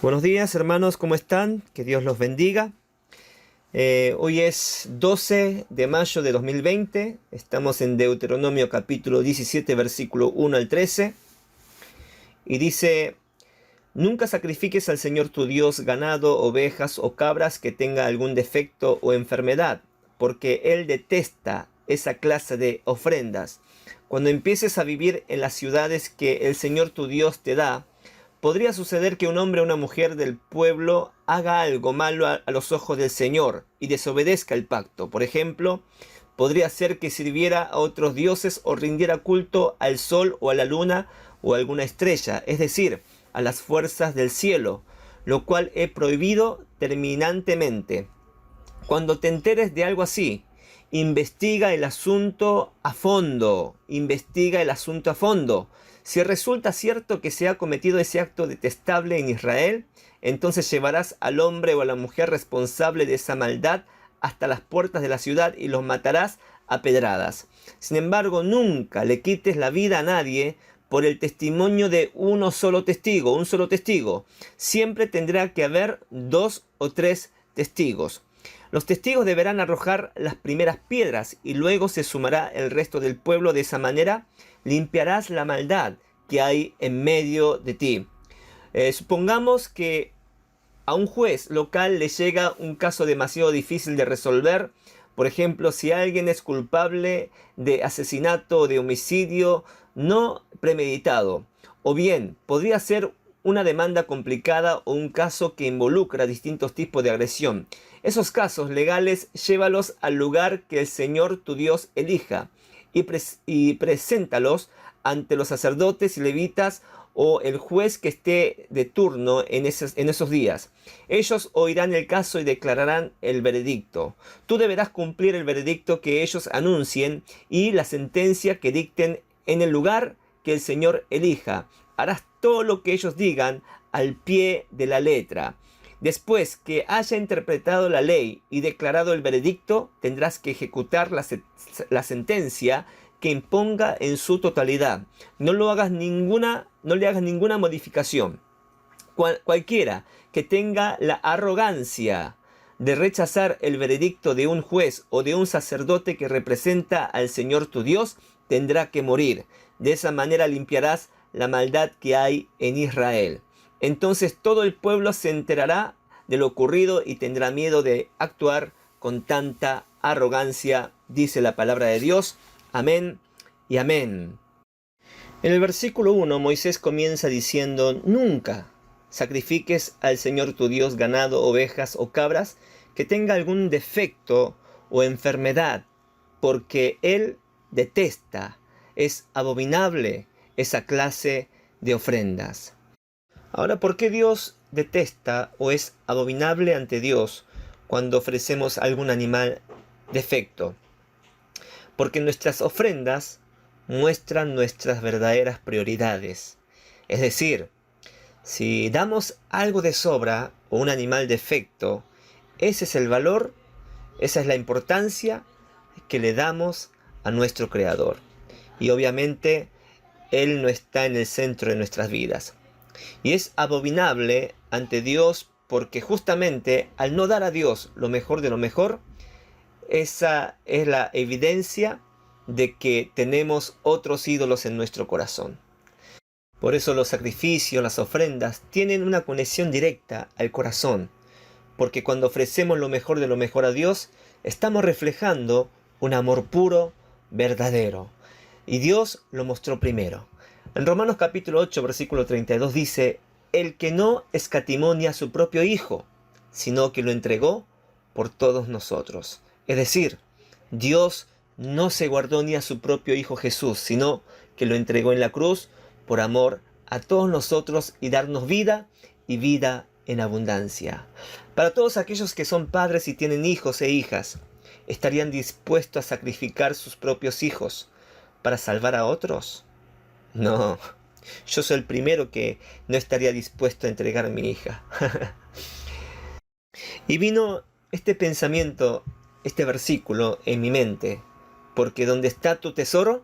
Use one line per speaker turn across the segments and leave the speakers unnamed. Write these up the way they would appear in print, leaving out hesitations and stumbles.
Buenos días, hermanos, ¿cómo están? Que Dios los bendiga. Hoy es 12 de mayo de 2020. Estamos en Deuteronomio capítulo 17, versículo 1 al 13. Y dice: Nunca sacrifiques al Señor tu Dios ganado, ovejas o cabras que tenga algún defecto o enfermedad, porque Él detesta esa clase de ofrendas. Cuando empieces a vivir en las ciudades que el Señor tu Dios te da, podría suceder que un hombre o una mujer del pueblo haga algo malo a los ojos del Señor y desobedezca el pacto. Por ejemplo, podría ser que sirviera a otros dioses o rindiera culto al sol o a la luna o a alguna estrella, es decir, a las fuerzas del cielo, lo cual he prohibido terminantemente. Cuando te enteres de algo así, investiga el asunto a fondo, investiga el asunto a fondo. Si resulta cierto que se ha cometido ese acto detestable en Israel, entonces llevarás al hombre o a la mujer responsable de esa maldad hasta las puertas de la ciudad y los matarás a pedradas. Sin embargo, nunca le quites la vida a nadie por el testimonio de un solo testigo. Siempre tendrá que haber 2 o 3 testigos. Los testigos deberán arrojar las primeras piedras y luego se sumará el resto del pueblo. De esa manera limpiarás la maldad que hay en medio de ti. Supongamos que a un juez local le llega un caso demasiado difícil de resolver. Por ejemplo, si alguien es culpable de asesinato o de homicidio no premeditado. O bien, podría ser una demanda complicada o un caso que involucra distintos tipos de agresión. Esos casos legales llévalos al lugar que el Señor tu Dios elija y preséntalos ante los sacerdotes y levitas o el juez que esté de turno en esos días. Ellos oirán el caso y declararán el veredicto. Tú deberás cumplir el veredicto que ellos anuncien y la sentencia que dicten en el lugar que el Señor elija. Harás todo lo que ellos digan al pie de la letra. Después que haya interpretado la ley y declarado el veredicto, tendrás que ejecutar la sentencia que imponga en su totalidad. No le hagas ninguna modificación. Cualquiera que tenga la arrogancia de rechazar el veredicto de un juez o de un sacerdote que representa al Señor tu Dios, tendrá que morir. De esa manera limpiarás la maldad que hay en Israel. Entonces todo el pueblo se enterará de lo ocurrido y tendrá miedo de actuar con tanta arrogancia, dice la palabra de Dios. Amén y amén. En el versículo 1, Moisés comienza diciendo: Nunca sacrifiques al Señor tu Dios ganado, ovejas o cabras que tenga algún defecto o enfermedad, porque Él detesta, es abominable esa clase de ofrendas. Ahora, ¿por qué Dios detesta o es abominable ante Dios cuando ofrecemos algún animal defecto? Porque nuestras ofrendas muestran nuestras verdaderas prioridades. Es decir, si damos algo de sobra o un animal defecto, ese es el valor, esa es la importancia que le damos a nuestro Creador. Y obviamente Él no está en el centro de nuestras vidas. Y es abominable ante Dios porque justamente al no dar a Dios lo mejor de lo mejor, esa es la evidencia de que tenemos otros ídolos en nuestro corazón. Por eso los sacrificios, las ofrendas, tienen una conexión directa al corazón, porque cuando ofrecemos lo mejor de lo mejor a Dios, estamos reflejando un amor puro, verdadero. Y Dios lo mostró primero. En Romanos capítulo 8, versículo 32 dice: El que no escatimonia a su propio Hijo, sino que lo entregó por todos nosotros. Es decir, Dios no se guardó ni a su propio Hijo Jesús, sino que lo entregó en la cruz por amor a todos nosotros y darnos vida y vida en abundancia. Para todos aquellos que son padres y tienen hijos e hijas, ¿estarían dispuestos a sacrificar sus propios hijos para salvar a otros? No, yo soy el primero que no estaría dispuesto a entregar a mi hija. Y vino este pensamiento, este versículo en mi mente, porque donde está tu tesoro,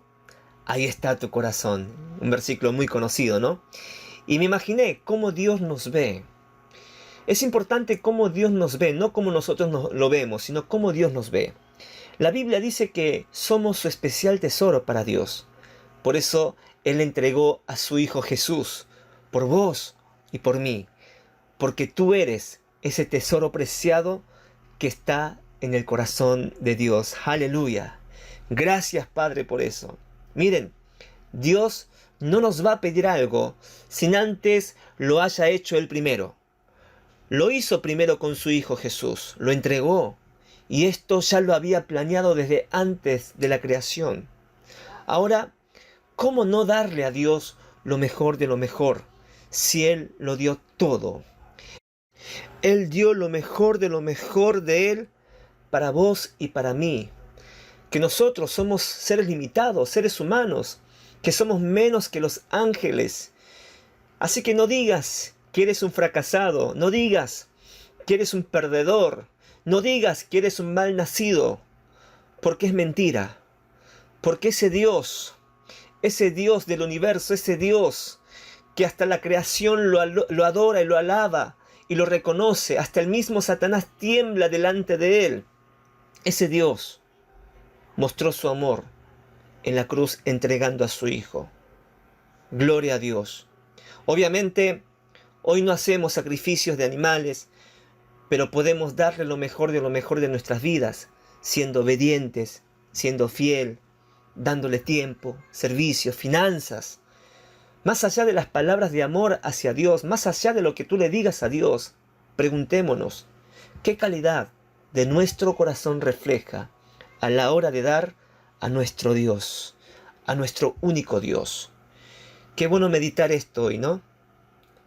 ahí está tu corazón. Un versículo muy conocido, ¿no? Y me imaginé cómo Dios nos ve. Es importante cómo Dios nos ve, no cómo nosotros lo vemos, sino cómo Dios nos ve. La Biblia dice que somos su especial tesoro para Dios. Por eso Él entregó a su Hijo Jesús, por vos y por mí, porque tú eres ese tesoro preciado que está en el corazón de Dios. Aleluya. Gracias, Padre, por eso. Miren, Dios no nos va a pedir algo sin antes lo haya hecho Él primero. Lo hizo primero con su Hijo Jesús, lo entregó, y esto ya lo había planeado desde antes de la creación. Ahora, ¿cómo no darle a Dios lo mejor de lo mejor si Él lo dio todo? Él dio lo mejor de Él para vos y para mí. Que nosotros somos seres limitados, seres humanos, que somos menos que los ángeles. Así que no digas que eres un fracasado, no digas que eres un perdedor, no digas que eres un mal nacido, porque es mentira. Porque ese Dios del universo, ese Dios que hasta la creación lo adora y lo alaba y lo reconoce, hasta el mismo Satanás tiembla delante de él. Ese Dios mostró su amor en la cruz entregando a su Hijo. Gloria a Dios. Obviamente, hoy no hacemos sacrificios de animales, pero podemos darle lo mejor de nuestras vidas, siendo obedientes, siendo fiel, dándole tiempo, servicios, finanzas. Más allá de las palabras de amor hacia Dios, más allá de lo que tú le digas a Dios, preguntémonos, ¿qué calidad de nuestro corazón refleja a la hora de dar a nuestro Dios, a nuestro único Dios? Qué bueno meditar esto hoy, ¿no?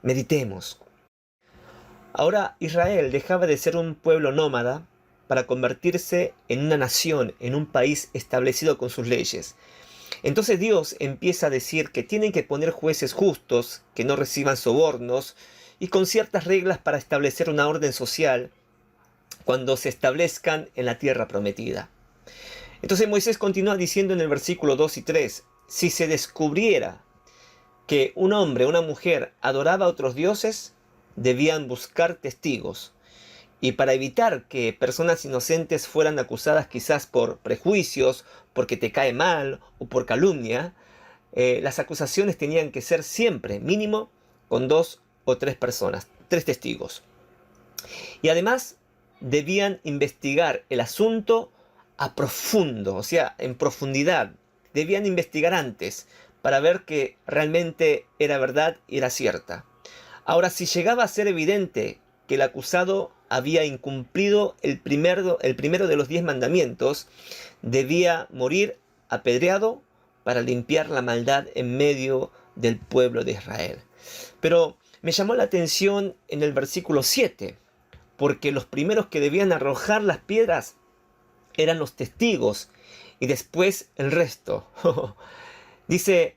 Meditemos. Ahora Israel dejaba de ser un pueblo nómada para convertirse en una nación, en un país establecido con sus leyes. Entonces Dios empieza a decir que tienen que poner jueces justos, que no reciban sobornos, y con ciertas reglas para establecer una orden social cuando se establezcan en la tierra prometida. Entonces Moisés continúa diciendo en el versículo 2 y 3, si se descubriera que un hombre o una mujer adoraba a otros dioses, debían buscar testigos. Y para evitar que personas inocentes fueran acusadas quizás por prejuicios, porque te cae mal o por calumnia, las acusaciones tenían que ser siempre, mínimo, con 2 o 3 personas, 3 testigos. Y además debían investigar el asunto a profundo, o sea, en profundidad. Debían investigar antes para ver que realmente era verdad y era cierta. Ahora, si llegaba a ser evidente que el acusado había incumplido el primero de los 10 mandamientos, debía morir apedreado para limpiar la maldad en medio del pueblo de Israel. Pero me llamó la atención en el versículo 7, porque los primeros que debían arrojar las piedras eran los testigos y después el resto. Dice,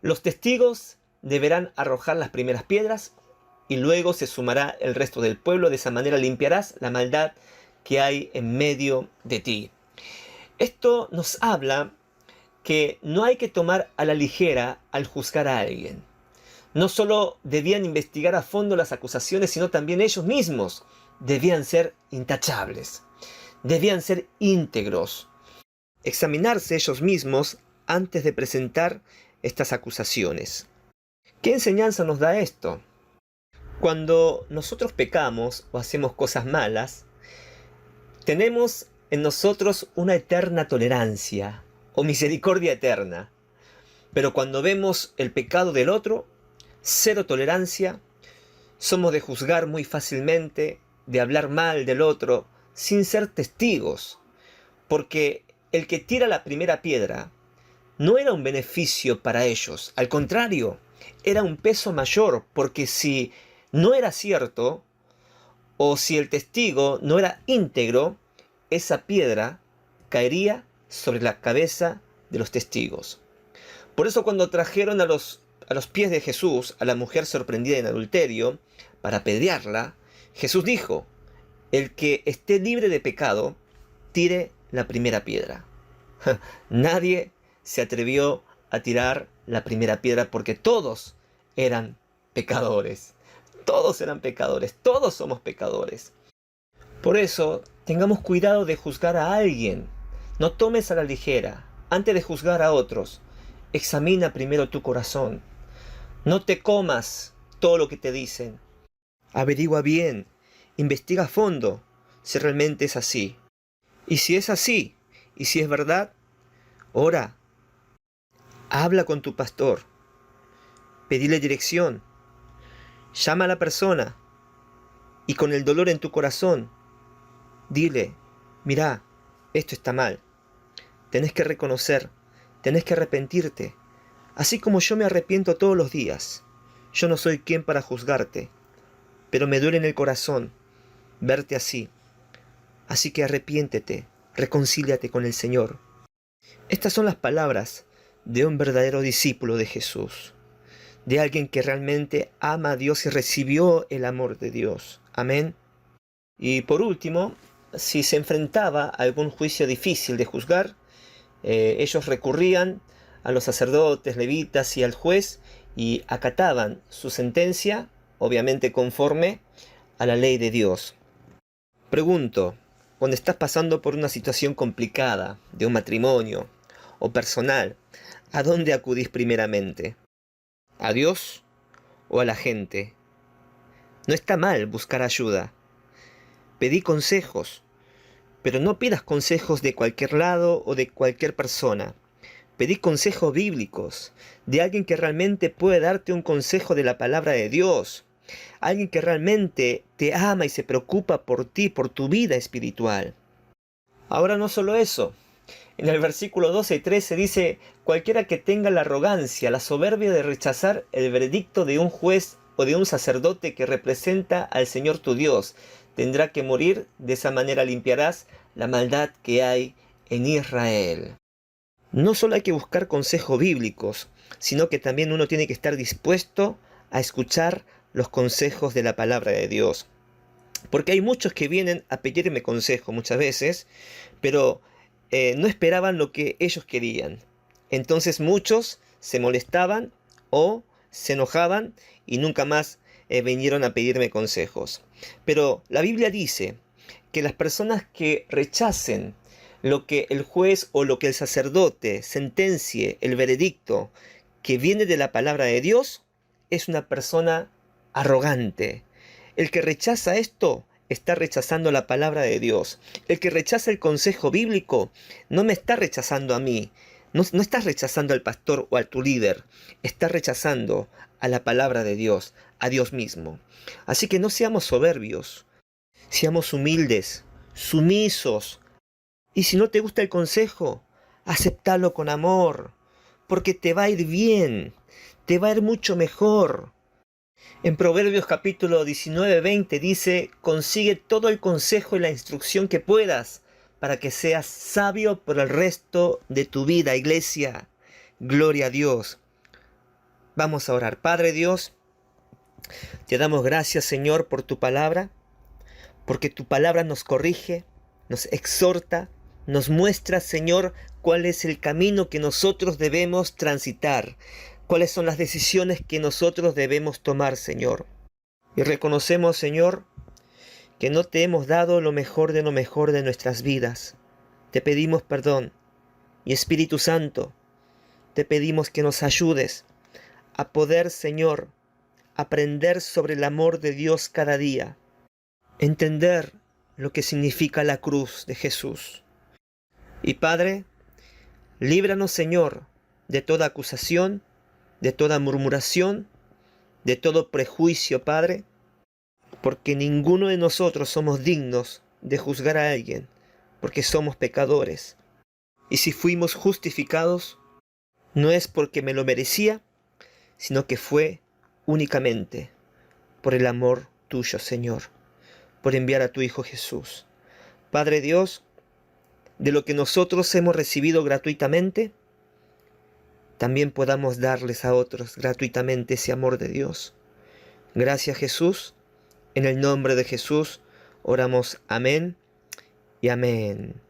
los testigos deberán arrojar las primeras piedras y luego se sumará el resto del pueblo. De esa manera limpiarás la maldad que hay en medio de ti. Esto nos habla que no hay que tomar a la ligera al juzgar a alguien. No solo debían investigar a fondo las acusaciones, sino también ellos mismos debían ser intachables, debían ser íntegros, examinarse ellos mismos antes de presentar estas acusaciones. ¿Qué enseñanza nos da esto? Cuando nosotros pecamos o hacemos cosas malas, tenemos en nosotros una eterna tolerancia o misericordia eterna. Pero cuando vemos el pecado del otro, cero tolerancia, somos de juzgar muy fácilmente, de hablar mal del otro, sin ser testigos. Porque el que tira la primera piedra no era un beneficio para ellos, al contrario, era un peso mayor, porque si no era cierto, o si el testigo no era íntegro, esa piedra caería sobre la cabeza de los testigos. Por eso cuando trajeron a los pies de Jesús a la mujer sorprendida en adulterio para apedrearla, Jesús dijo, el que esté libre de pecado, tire la primera piedra. Nadie se atrevió a tirar la primera piedra porque todos eran pecadores. Todos eran pecadores, todos somos pecadores. Por eso, tengamos cuidado de juzgar a alguien. No tomes a la ligera. Antes de juzgar a otros, examina primero tu corazón. No te comas todo lo que te dicen. Averigua bien, investiga a fondo si realmente es así. Y si es así, y si es verdad, ora, habla con tu pastor, pedile dirección, llama a la persona y con el dolor en tu corazón, dile, mirá, esto está mal, tenés que reconocer, tenés que arrepentirte, así como yo me arrepiento todos los días. Yo no soy quien para juzgarte, pero me duele en el corazón verte así. Así que arrepiéntete, reconcíliate con el Señor. Estas son las palabras de un verdadero discípulo de Jesús, de alguien que realmente ama a Dios y recibió el amor de Dios. Amén. Y por último, si se enfrentaba a algún juicio difícil de juzgar, ellos recurrían a los sacerdotes, levitas y al juez y acataban su sentencia, obviamente conforme a la ley de Dios. Pregunto, cuando estás pasando por una situación complicada, de un matrimonio o personal, ¿a dónde acudís primeramente? ¿A Dios o a la gente? No está mal buscar ayuda. Pedí consejos, pero no pidas consejos de cualquier lado o de cualquier persona. Pedí consejos bíblicos, de alguien que realmente puede darte un consejo de la palabra de Dios. Alguien que realmente te ama y se preocupa por ti, por tu vida espiritual. Ahora no solo eso. En el versículo 12 y 13 dice, cualquiera que tenga la arrogancia, la soberbia de rechazar el veredicto de un juez o de un sacerdote que representa al Señor tu Dios, tendrá que morir. De esa manera limpiarás la maldad que hay en Israel. No solo hay que buscar consejos bíblicos, sino que también uno tiene que estar dispuesto a escuchar los consejos de la palabra de Dios. Porque hay muchos que vienen a pedirme consejo muchas veces, pero no esperaban lo que ellos querían. Entonces muchos se molestaban o se enojaban y nunca más vinieron a pedirme consejos. Pero la Biblia dice que las personas que rechacen lo que el juez o lo que el sacerdote sentencie, el veredicto que viene de la palabra de Dios, es una persona arrogante. El que rechaza esto está rechazando la palabra de Dios. El que rechaza el consejo bíblico no me está rechazando a mí. No estás rechazando al pastor o a tu líder. Estás rechazando a la palabra de Dios, a Dios mismo. Así que no seamos soberbios. Seamos humildes, sumisos. Y si no te gusta el consejo, acéptalo con amor. Porque te va a ir bien. Te va a ir mucho mejor. En Proverbios capítulo 19-20 dice, consigue todo el consejo y la instrucción que puedas para que seas sabio por el resto de tu vida, iglesia. Gloria a Dios. Vamos a orar. Padre Dios, te damos gracias, Señor, por tu palabra, porque tu palabra nos corrige, nos exhorta, nos muestra, Señor, cuál es el camino que nosotros debemos transitar. ¿Cuáles son las decisiones que nosotros debemos tomar, Señor? Y reconocemos, Señor, que no te hemos dado lo mejor de nuestras vidas. Te pedimos perdón. Y Espíritu Santo, te pedimos que nos ayudes a poder, Señor, aprender sobre el amor de Dios cada día. Entender lo que significa la cruz de Jesús. Y Padre, líbranos, Señor, de toda acusación, de toda murmuración, de todo prejuicio, Padre, porque ninguno de nosotros somos dignos de juzgar a alguien, porque somos pecadores. Y si fuimos justificados, no es porque me lo merecía, sino que fue únicamente por el amor tuyo, Señor, por enviar a tu Hijo Jesús. Padre Dios, de lo que nosotros hemos recibido gratuitamente, también podamos darles a otros gratuitamente ese amor de Dios. Gracias, Jesús. En el nombre de Jesús oramos amén y amén.